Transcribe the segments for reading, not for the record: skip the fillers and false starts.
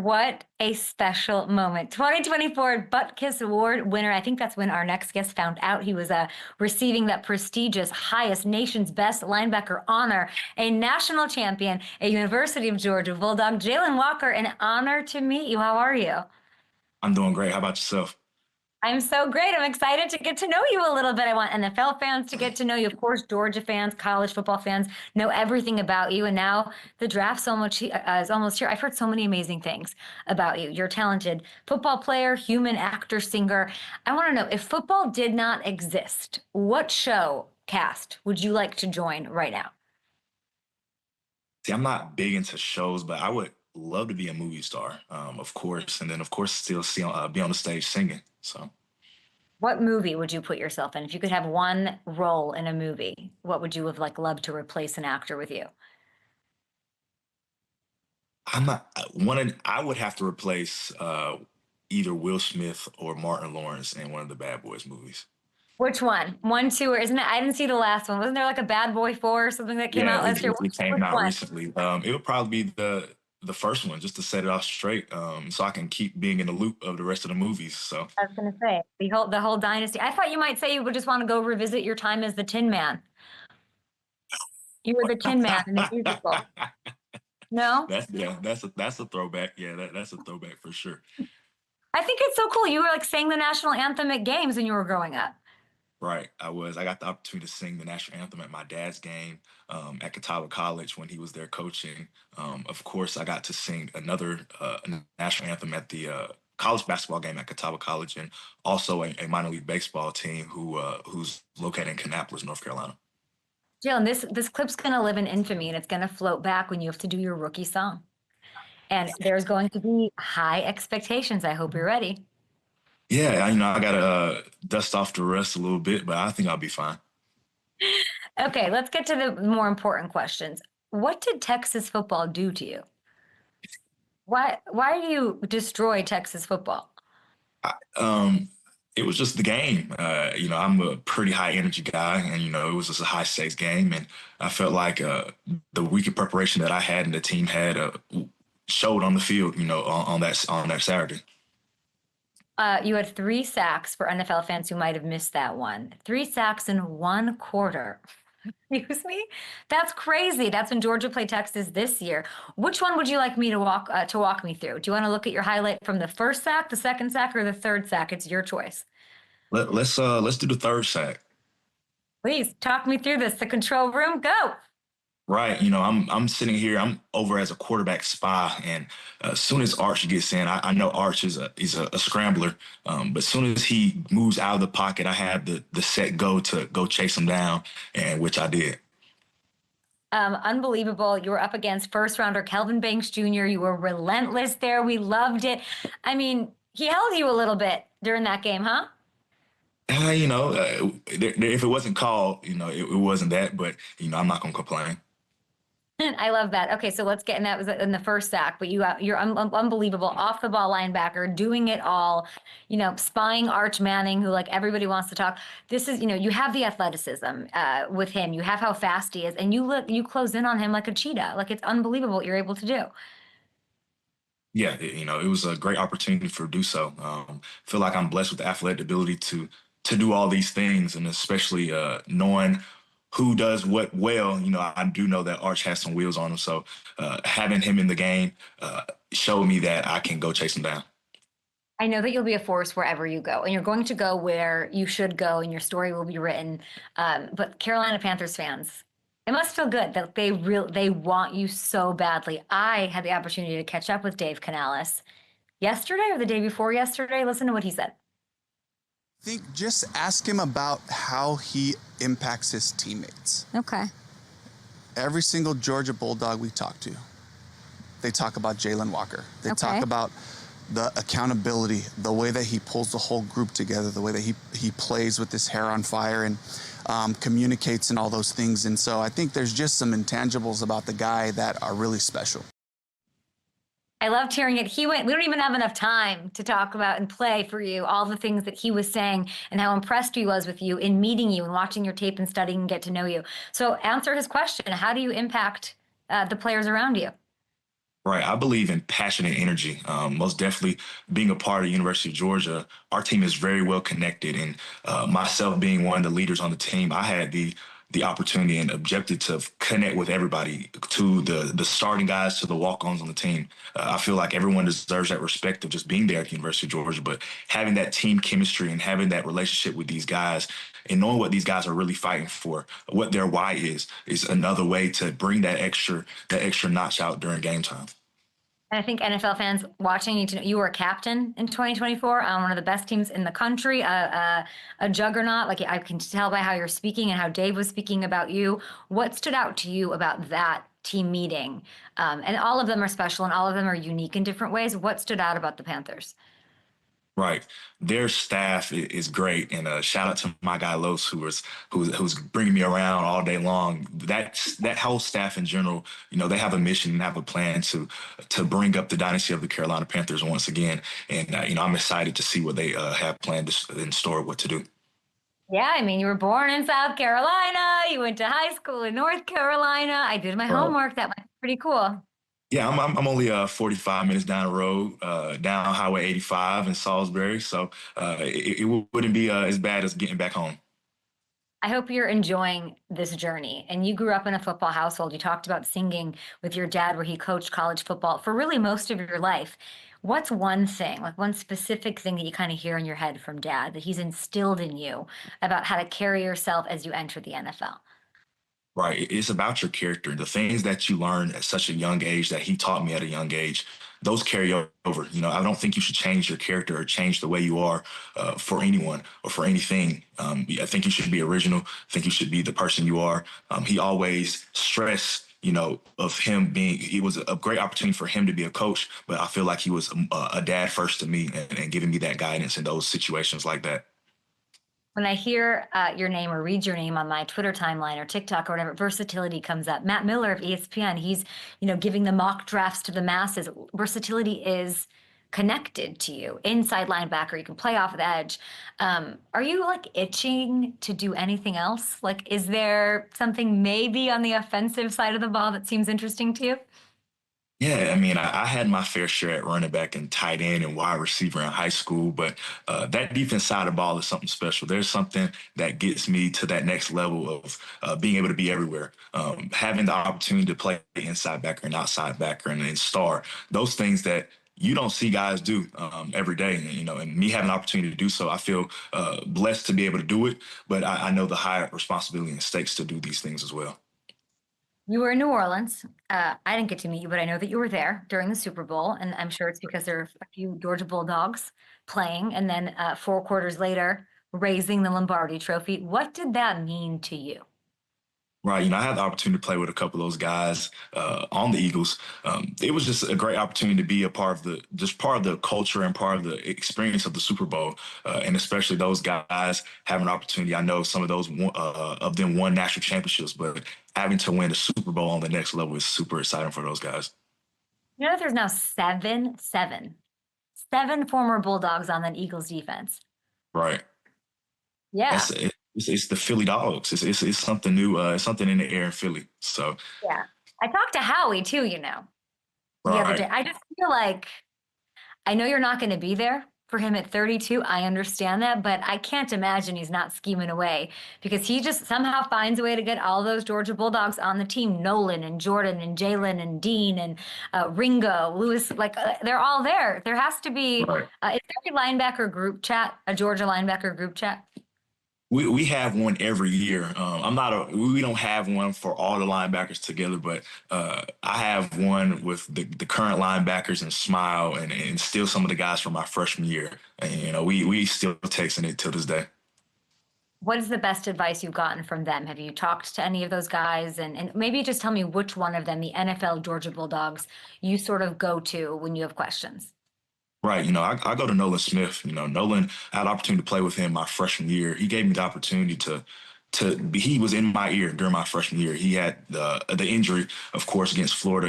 What a special moment. 2024 Butt Kiss Award winner. I think that's when our next guest found out he was receiving that prestigious, highest, nation's best linebacker honor, a national champion, a University of Georgia Bulldog, Jalen Walker. An honor to meet you. How are you? I'm doing great. How about yourself? I'm so great. I'm excited to get to know you a little bit. I want NFL fans to get to know you. Of course, Georgia fans, college football fans know everything about you. And now the draft's is almost here. I've heard so many amazing things about you. You're a talented football player, human actor, singer. I want to know, if football did not exist, what show cast would you like to join right now? See, I'm not big into shows, but I would love to be a movie star, of course, and then of course still be on the stage singing. So What movie would you put yourself in? If you could have one role in a movie, what would you have loved to replace an actor with you? I'm not one. I would have to replace either Will Smith or Martin Lawrence in one of the Bad Boys movies. Which one? One, two, or isn't it? I didn't see the last one. Wasn't there like a Bad Boy 4 or something that came Yeah, out last year? it came Which out one? recently. It would probably be the first one, just to set it off straight, so I can keep being in the loop of the rest of the movies. So I was gonna say the whole dynasty. I thought you might say you would just want to go revisit your time as the Tin Man. You were the Tin Man in the musical. No? that's a throwback. Yeah, that's a throwback for sure. I think it's so cool. You were like saying the national anthem at games when you were growing up. Right. I got the opportunity to sing the national anthem at my dad's game at Catawba College when he was there coaching. Of course, I got to sing another national anthem at the college basketball game at Catawba College, and also a minor league baseball team who's located in Kannapolis, North Carolina. Jill, and this clip's gonna live in infamy, and it's gonna float back when you have to do your rookie song. And there's going to be high expectations. I hope you're ready. Yeah, I gotta dust off the rust a little bit, but I think I'll be fine. Okay, let's get to the more important questions. What did Texas football do to you? Why do you destroy Texas football? Um, it was just the game. I'm a pretty high energy guy, and it was just a high stakes game, and I felt like the week of preparation that I had and the team had showed on the field. On that Saturday. You had 3 sacks for NFL fans who might have missed that one. 3 sacks in 1 quarter. Excuse me? That's crazy. That's when Georgia played Texas this year. Which one would you like me to walk me through? Do you want to look at your highlight from the first sack, the second sack, or the third sack? It's your choice. Let's do the third sack. Please talk me through this. The control room, go. Right. I'm sitting here. I'm over as a quarterback spy, and as soon as Arch gets in, I know Arch is a scrambler. But as soon as he moves out of the pocket, I have the set go to go chase him down, and which I did. Unbelievable. You were up against first rounder Kelvin Banks Jr. You were relentless there. We loved it. I mean, he held you a little bit during that game, huh? If it wasn't called, it wasn't that, but I'm not gonna complain. I love that. Okay, so let's get in that was in the first sack, but you're unbelievable off the ball linebacker, doing it all, spying Arch Manning, who like everybody wants to talk. This is, you have the athleticism with him. You have how fast he is, and you close in on him like a cheetah. Like it's unbelievable what you're able to do. Yeah, it was a great opportunity for do so. Feel like I'm blessed with the athletic ability to do all these things, and especially knowing who does what well. I do know that Arch has some wheels on him, so having him in the game showed me that I can go chase him down. I know that you'll be a force wherever you go, and you're going to go where you should go, and your story will be written. But Carolina Panthers fans, it must feel good that they want you so badly. I had the opportunity to catch up with Dave Canales yesterday or the day before yesterday. Listen to what he said. Think just ask him about how he impacts his teammates. Okay. Every single Georgia Bulldog we talk to, they talk about Jalen Walker. They talk about the accountability, the way that he pulls the whole group together, the way that he plays with his hair on fire and communicates and all those things. And so I think there's just some intangibles about the guy that are really special. I loved hearing it. We don't even have enough time to talk about and play for you all the things that he was saying and how impressed he was with you in meeting you and watching your tape and studying and get to know you. So answer his question. How do you impact the players around you? Right. I believe in passionate energy. Most definitely being a part of the University of Georgia, our team is very well connected. And myself being one of the leaders on the team, I had the opportunity and objective to connect with everybody, to the starting guys, to the walk-ons on the team. I feel like everyone deserves that respect of just being there at the University of Georgia, but having that team chemistry and having that relationship with these guys and knowing what these guys are really fighting for, what their why is another way to bring that extra notch out during game time. And I think NFL fans watching need to know you were a captain in 2024 on one of the best teams in the country, a juggernaut. Like I can tell by how you're speaking and how Dave was speaking about you. What stood out to you about that team meeting? And all of them are special and all of them are unique in different ways. What stood out about the Panthers? Right. Their staff is great, and shout out to my guy Los, who's bringing me around all day long. That whole staff in general, they have a mission and have a plan to bring up the dynasty of the Carolina Panthers once again. And I'm excited to see what they have planned in store, what to do. Yeah, I mean, you were born in South Carolina. You went to high school in North Carolina. I did my homework. That was pretty cool. Yeah, I'm only 45 minutes down the road, down Highway 85 in Salisbury, so it wouldn't be as bad as getting back home. I hope you're enjoying this journey. And you grew up in a football household. You talked about singing with your dad, where he coached college football for really most of your life. What's one thing, like one specific thing that you kind of hear in your head from dad that he's instilled in you about how to carry yourself as you enter the NFL? Right. It's about your character. The things that you learn at such a young age that he taught me at a young age, those carry over. I don't think you should change your character or change the way you are for anyone or for anything. I think you should be original. I think you should be the person you are. He always stressed, of him being, it was a great opportunity for him to be a coach, but I feel like he was a dad first to me and giving me that guidance in those situations like that. When I hear your name or read your name on my Twitter timeline or TikTok or whatever, versatility comes up. Matt Miller of ESPN, he's, giving the mock drafts to the masses. Versatility is connected to you. Inside linebacker, you can play off the edge. Are you like itching to do anything else? Like, is there something maybe on the offensive side of the ball that seems interesting to you? Yeah, I mean, I had my fair share at running back and tight end and wide receiver in high school, but that defense side of the ball is something special. There's something that gets me to that next level of being able to be everywhere, having the opportunity to play inside backer and outside backer and star, those things that you don't see guys do every day, and me having the opportunity to do so, I feel blessed to be able to do it, but I know the high responsibility and stakes to do these things as well. You were in New Orleans. I didn't get to meet you, but I know that you were there during the Super Bowl, and I'm sure it's because there are a few Georgia Bulldogs playing, and then 4 quarters later, raising the Lombardi Trophy. What did that mean to you? Right. I had the opportunity to play with a couple of those guys on the Eagles. It was just a great opportunity to be a part of the culture and part of the experience of the Super Bowl, and especially those guys having an opportunity. I know some of those of them won national championships, but having to win the Super Bowl on the next level is super exciting for those guys. You know that there's now seven former Bulldogs on that Eagles defense. Right. Yeah. It's the Philly Dogs. It's something new. It's something in the air in Philly. So Yeah. I talked to Howie too, the other day. I just feel like I know you're not going to be there for him at 32. I understand that, but I can't imagine he's not scheming away because he just somehow finds a way to get all those Georgia Bulldogs on the team. Nolan and Jordan and Jalen and Dean and Ringo, Lewis, they're all there. There has to be, right. Is there a linebacker group chat, a Georgia linebacker group chat? We have one every year. We don't have one for all the linebackers together, but I have one with the current linebackers and Smile and still some of the guys from my freshman year. And, we still texting it till this day. What is the best advice you've gotten from them? Have you talked to any of those guys? And maybe just tell me which one of them, the NFL Georgia Bulldogs, you sort of go to when you have questions. Right. I go to Nolan Smith. Nolan, I had the opportunity to play with him my freshman year. He gave me the opportunity he was in my ear during my freshman year. He had the injury, of course, against Florida,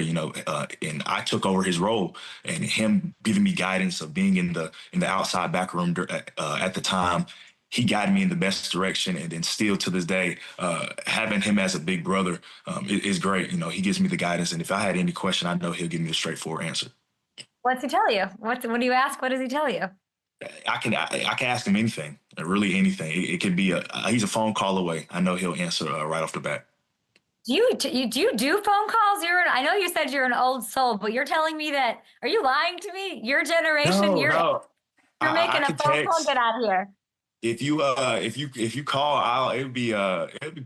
and I took over his role and him giving me guidance of being in the outside back room at the time. he guided me in the best direction. And then still to this day, having him as a big brother is great. You know, he gives me the guidance. And if I had any question, I know he'll give me a straightforward answer. What's he tell you? What do you ask? What does he tell you? I can ask him anything, really anything. It could be he's a phone call away. I know he'll answer right off the bat. Do you do phone calls? I know you said you're an old soul, but you're telling me that, are you lying to me? Your generation, No, no. you're I making a can phone call. text. Get out of here. If you call, it'd be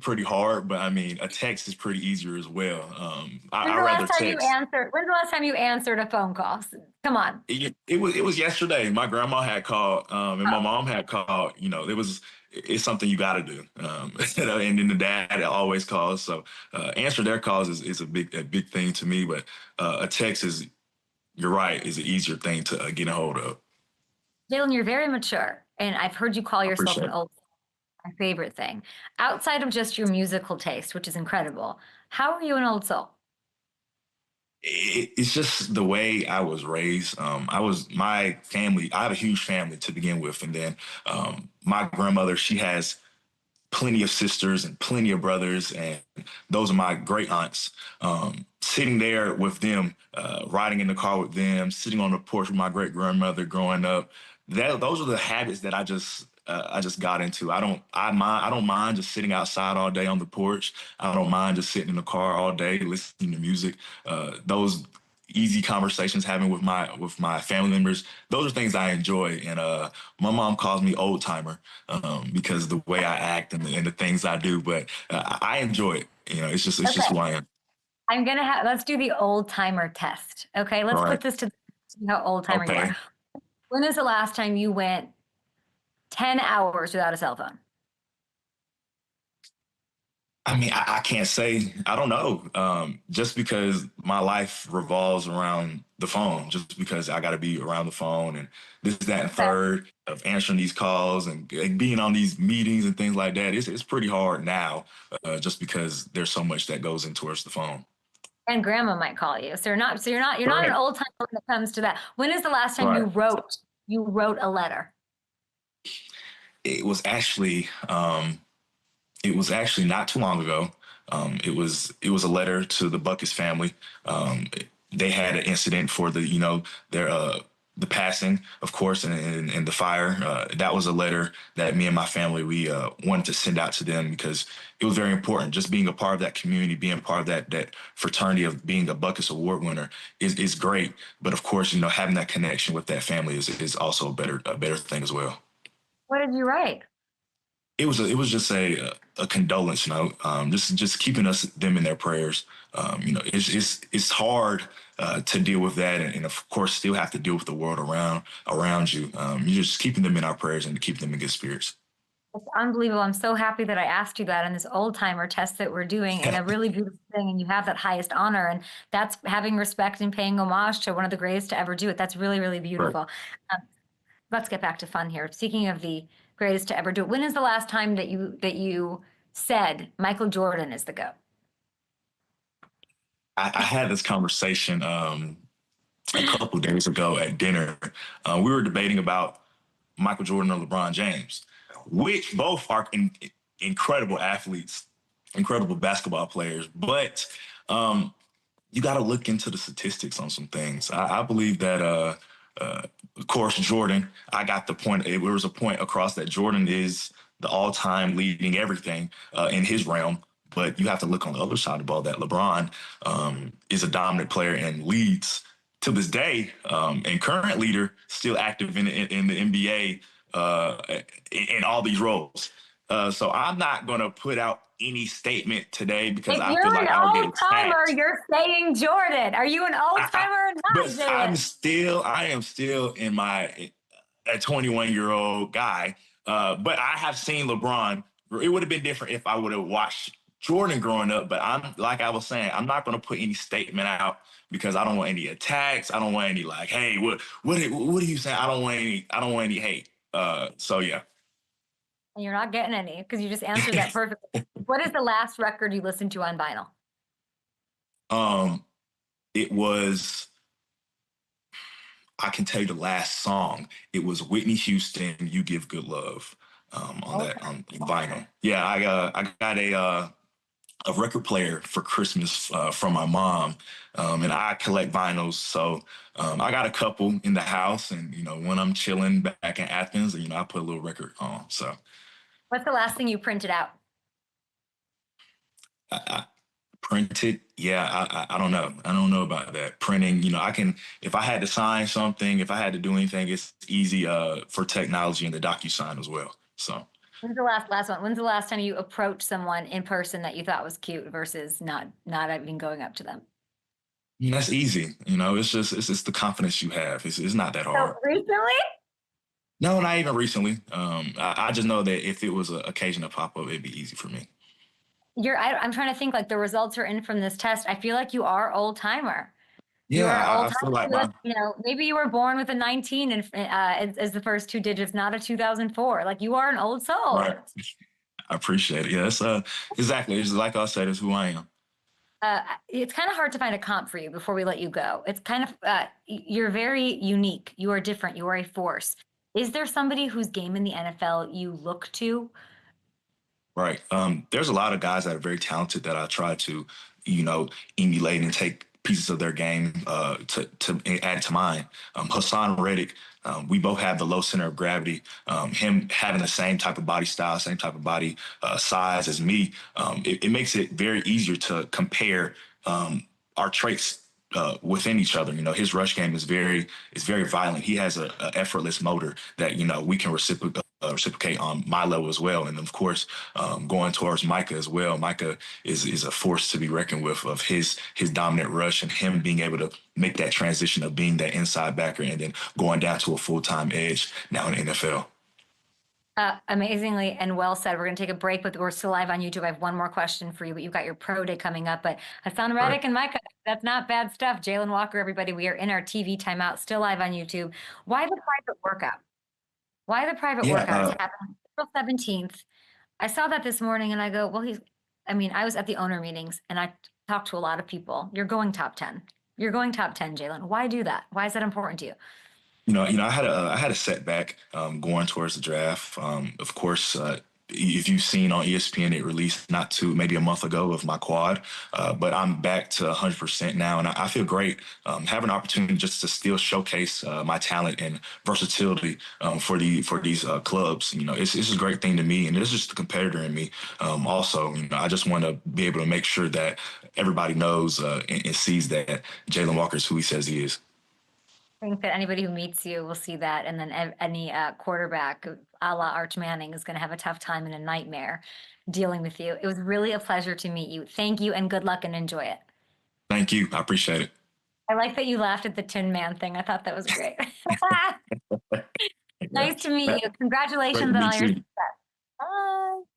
pretty hard, but I mean a text is pretty easier as well. I rather text. When's the last time you answered a phone call? Come on. It was yesterday. My grandma had called, and my Oh. mom had called. You know, it's something you got to do. And then the dad always calls, so answer their calls is a big thing to me. But a text is, you're right, is an easier thing to get a hold of. Jalen, you're very mature, and I've heard you call yourself an old soul. My favorite thing. Outside of just your musical taste, which is incredible, how are you an old soul? It's just the way I was raised. My family, I have a huge family to begin with. And then my grandmother, she has plenty of sisters and plenty of brothers. And those are my great aunts. Sitting there with them, riding in the car with them, sitting on the porch with my great grandmother growing up. Those are the habits that I just got into. I don't mind just sitting outside all day on the porch. I don't mind just sitting in the car all day listening to music. Those easy conversations having with my family members, those are things I enjoy. And my mom calls me old timer because the way I act and the things I do. But I enjoy it. You know, it's just who I am. Let's do the old timer test. Okay, let's put this to see how old timer you are. When is the last time you went 10 hours without a cell phone? I mean, I can't say. I don't know. Just because my life revolves around the phone, just because I got to be around the phone and this, that, and third of answering these calls and being on these meetings and things like that. It's pretty hard now, just because there's so much that goes in towards the phone. And grandma might call you. So you're not an old timer when it comes to that. When is the last time you wrote a letter? It was actually not too long ago. It was a letter to the Buckets family. They had an incident for the passing, of course, and the fire. That was a letter that me and my family, we wanted to send out to them because it was very important. Just being a part of that community, being part of that fraternity of being a Buckets Award winner is great. But of course, having that connection with that family is also a better thing as well. What did you write? It was just a condolence note, just keeping them in their prayers. It's hard to deal with that, and of course, still have to deal with the world around you. You're just keeping them in our prayers and to keep them in good spirits. It's unbelievable. I'm so happy that I asked you that in this old timer test that we're doing, and a really beautiful thing. And you have that highest honor, and that's having respect and paying homage to one of the greatest to ever do it. That's really, really beautiful. Right. Let's get back to fun here. Speaking of the greatest to ever do it, when is the last time that you said Michael Jordan is the GOAT? I had this conversation a couple of days ago at dinner. We were debating about Michael Jordan or LeBron James, which both are incredible athletes, incredible basketball players. But you got to look into the statistics on some things. I believe that, of course, Jordan, I got the point. There was a point across that Jordan is the all-time leading everything in his realm. But you have to look on the other side of the ball that LeBron is a dominant player and leads to this day, and current leader, still active in the NBA in all these roles. So I'm not going to put out any statement today because I feel like I'll get attacked. You're an old timer. You're saying Jordan. Are you an old timer or not? But I am still in a 21-year-old guy. But I have seen LeBron. It would have been different if I would have watched Jordan growing up. But like I was saying, I'm not going to put any statement out because I don't want any attacks. I don't want any hey, what are you saying? I don't want any hate. So yeah. And you're not getting any because you just answered that perfectly. What is the last record you listened to on vinyl? It was, I can tell you the last song. It was Whitney Houston, "You Give Good Love." on that on vinyl. Yeah, I got a record player for Christmas from my mom, and I collect vinyls. So I got a couple in the house, and when I'm chilling back in Athens, I put a little record on. So What's the last thing you printed out? I printed, yeah, I don't know. I don't know about that printing. I can, if I had to sign something, if I had to do anything, it's easy for technology and the DocuSign as well. So. When's the last one? When's the last time you approached someone in person that you thought was cute versus not even going up to them? That's easy. It's the confidence you have. It's not that hard. So recently? No, not even recently. I just know that if it was an occasion to pop up, it'd be easy for me. I'm trying to think, like, the results are in from this test. I feel like you are old timer. Yeah, You are I feel like maybe you were born with a 19 and as the first two digits, not a 2004. Like, you are an old soul. right. I appreciate it. Yeah, it's exactly. It's like I said, it's who I am. It's kind of hard to find a comp for you before we let you go. It's kind of you're very unique. You are different. You are a force. Is there somebody whose game in the NFL you look to? Right. There's a lot of guys that are very talented that I try to, emulate and take pieces of their game to add to mine. Hassan Reddick, we both have the low center of gravity. Him having the same type of body style, same type of body size as me, it makes it very easier to compare our traits within each other. His rush game is very violent. He has a effortless motor that we can reciprocate on my level as well. And of course, going towards Micah as well. Micah is a force to be reckoned with, of his dominant rush and him being able to make that transition of being that inside backer and then going down to a full-time edge now in the NFL. Amazingly and well said. We're going to take a break, but we're still live on YouTube. I have one more question for you, but you've got your pro day coming up. But Hassan Reddick and Micah, that's not bad stuff. Jalen Walker, everybody, we are in our TV timeout, still live on YouTube. Why the private workout? Why the private workout? It's happening April 17th. I saw that this morning and I go, well, I was at the owner meetings and I talked to a lot of people. You're going top 10. You're going top 10, Jalen. Why do that? Why is that important to you? I had a setback going towards the draft. Of course, if you've seen on ESPN, it released maybe a month ago of my quad, but I'm back to 100% now, and I feel great. Having an opportunity just to still showcase my talent and versatility for these clubs, it's a great thing to me, and it's just the competitor in me. Also, I just want to be able to make sure that everybody knows and sees that Jalen Walker is who he says he is. I think that anybody who meets you will see that, and then any quarterback a la Arch Manning is going to have a tough time and a nightmare dealing with you. It was really a pleasure to meet you. Thank you, and good luck, and enjoy it. Thank you. I appreciate it. I like that you laughed at the Tin Man thing. I thought that was great. Nice to meet you. Congratulations on all your success.